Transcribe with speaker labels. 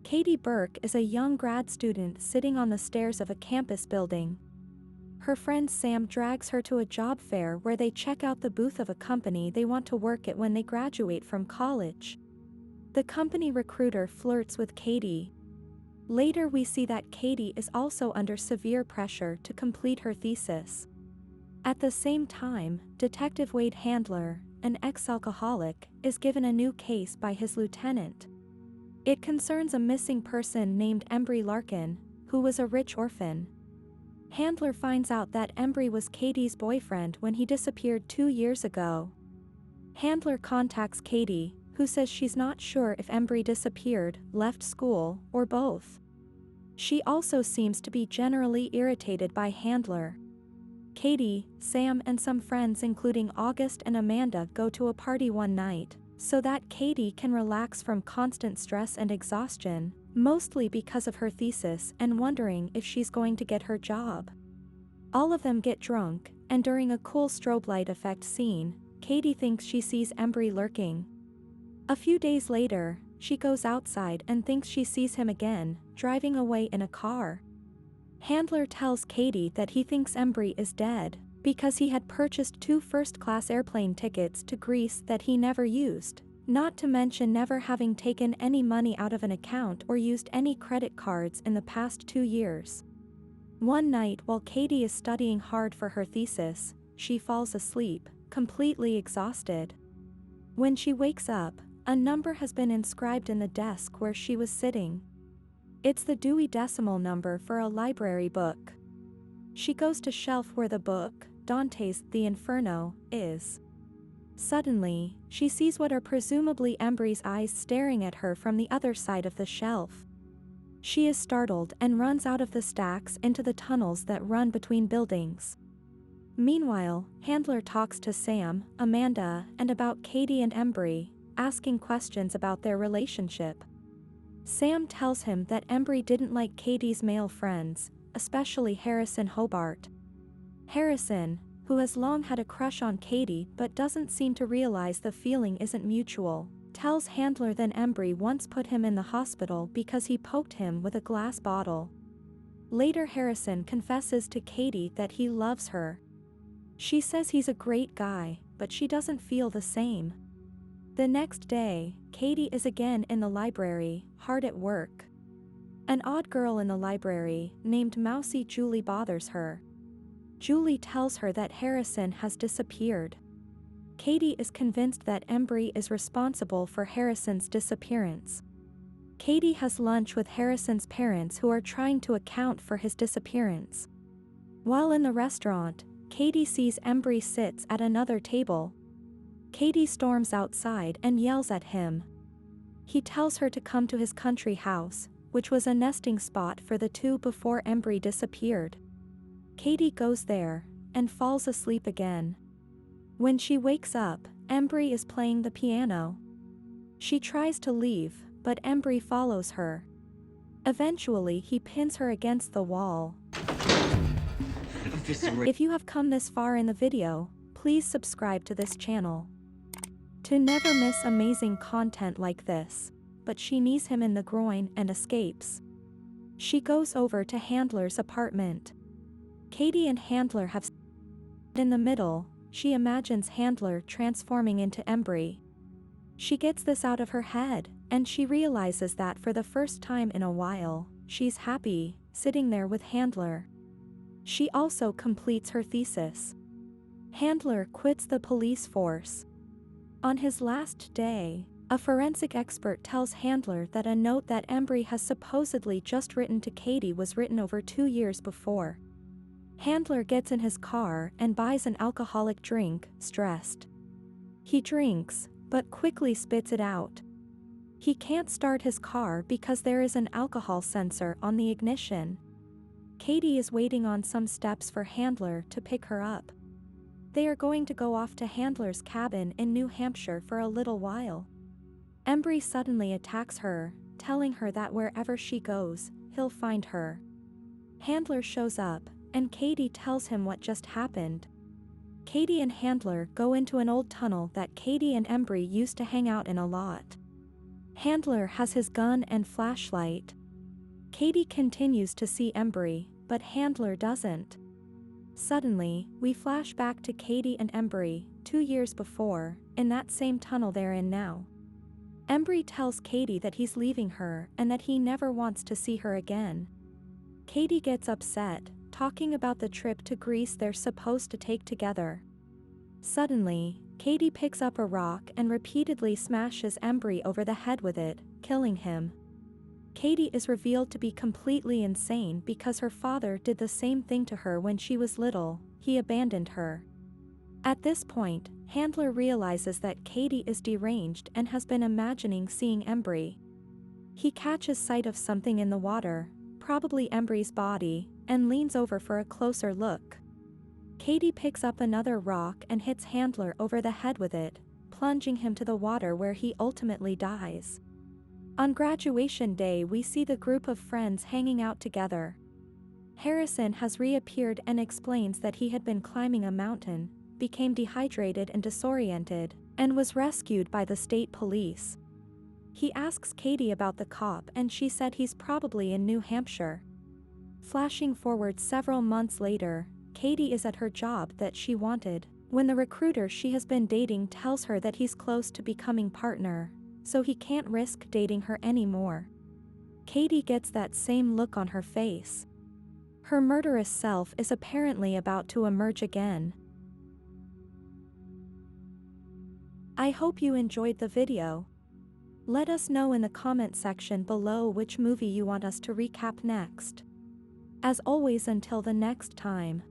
Speaker 1: Katie Burke is a young grad student sitting on the stairs of a campus building. Her friend Sam drags her to a job fair where they check out the booth of a company they want to work at when they graduate from college. The company recruiter flirts with Katie. Later we see that Katie is also under severe pressure to complete her thesis. At the same time, Detective Wade Handler, an ex-alcoholic, is given a new case by his lieutenant. It concerns a missing person named Embry Larkin, who was a rich orphan. Handler finds out that Embry was Katie's boyfriend when he disappeared 2 years ago. Handler contacts Katie, who says she's not sure if Embry disappeared, left school, or both. She also seems to be generally irritated by Handler. Katie, Sam and some friends including August and Amanda go to a party one night, so that Katie can relax from constant stress and exhaustion, mostly because of her thesis and wondering if she's going to get her job. All of them get drunk, and during a cool strobe light effect scene, Katie thinks she sees Embry lurking. A few days later, she goes outside and thinks she sees him again, driving away in a car. Handler tells Katie that he thinks Embry is dead, because he had purchased 2 first-class airplane tickets to Greece that he never used, not to mention never having taken any money out of an account or used any credit cards in the past 2 years. One night while Katie is studying hard for her thesis, she falls asleep, completely exhausted. When she wakes up, a number has been inscribed in the desk where she was sitting. It's the Dewey Decimal number for a library book. She goes to shelf where the book, Dante's The Inferno, is. Suddenly, she sees what are presumably Embry's eyes staring at her from the other side of the shelf. She is startled and runs out of the stacks into the tunnels that run between buildings. Meanwhile, Handler talks to Sam, Amanda, and about Katie and Embry, asking questions about their relationship. Sam tells him that Embry didn't like Katie's male friends, especially Harrison Hobart. Harrison, who has long had a crush on Katie but doesn't seem to realize the feeling isn't mutual, tells Handler that Embry once put him in the hospital because he poked him with a glass bottle. Later Harrison confesses to Katie that he loves her. She says he's a great guy, but she doesn't feel the same. The next day, Katie is again in the library, hard at work. An odd girl in the library, named Mousy Julie, bothers her. Julie tells her that Harrison has disappeared. Katie is convinced that Embry is responsible for Harrison's disappearance. Katie has lunch with Harrison's parents who are trying to account for his disappearance. While in the restaurant, Katie sees Embry sits at another table. Katie storms outside and yells at him. He tells her to come to his country house, which was a nesting spot for the two before Embry disappeared. Katie goes there, and falls asleep again. When she wakes up, Embry is playing the piano. She tries to leave, but Embry follows her. Eventually he pins her against the wall. If you have come this far in the video, please subscribe to this channel to never miss amazing content like this. But she knees him in the groin and escapes. She goes over to Handler's apartment. Katie and Handler have in the middle. She imagines Handler transforming into Embry. She gets this out of her head, and she realizes that for the first time in a while, she's happy, sitting there with Handler. She also completes her thesis. Handler quits the police force. On his last day, a forensic expert tells Handler that a note that Embry has supposedly just written to Katie was written over 2 years before. Handler gets in his car and buys an alcoholic drink, stressed. He drinks, but quickly spits it out. He can't start his car because there is an alcohol sensor on the ignition. Katie is waiting on some steps for Handler to pick her up. They are going to go off to Handler's cabin in New Hampshire for a little while. Embry suddenly attacks her, telling her that wherever she goes, he'll find her. Handler shows up, and Katie tells him what just happened. Katie and Handler go into an old tunnel that Katie and Embry used to hang out in a lot. Handler has his gun and flashlight. Katie continues to see Embry, but Handler doesn't. Suddenly, we flash back to Katie and Embry, 2 years before, in that same tunnel they're in now. Embry tells Katie that he's leaving her and that he never wants to see her again. Katie gets upset, talking about the trip to Greece they're supposed to take together. Suddenly, Katie picks up a rock and repeatedly smashes Embry over the head with it, killing him. Katie is revealed to be completely insane because her father did the same thing to her when she was little. He abandoned her. At this point, Handler realizes that Katie is deranged and has been imagining seeing Embry. He catches sight of something in the water, probably Embry's body, and leans over for a closer look. Katie picks up another rock and hits Handler over the head with it, plunging him to the water where he ultimately dies. On graduation day, we see the group of friends hanging out together. Harrison has reappeared and explains that he had been climbing a mountain, became dehydrated and disoriented, and was rescued by the state police. He asks Katie about the cop and she said he's probably in New Hampshire. Flashing forward several months later, Katie is at her job that she wanted, when the recruiter she has been dating tells her that he's close to becoming partner, so he can't risk dating her anymore. Katie gets that same look on her face. Her murderous self is apparently about to emerge again. I hope you enjoyed the video. Let us know in the comment section below which movie you want us to recap next. As always, until the next time.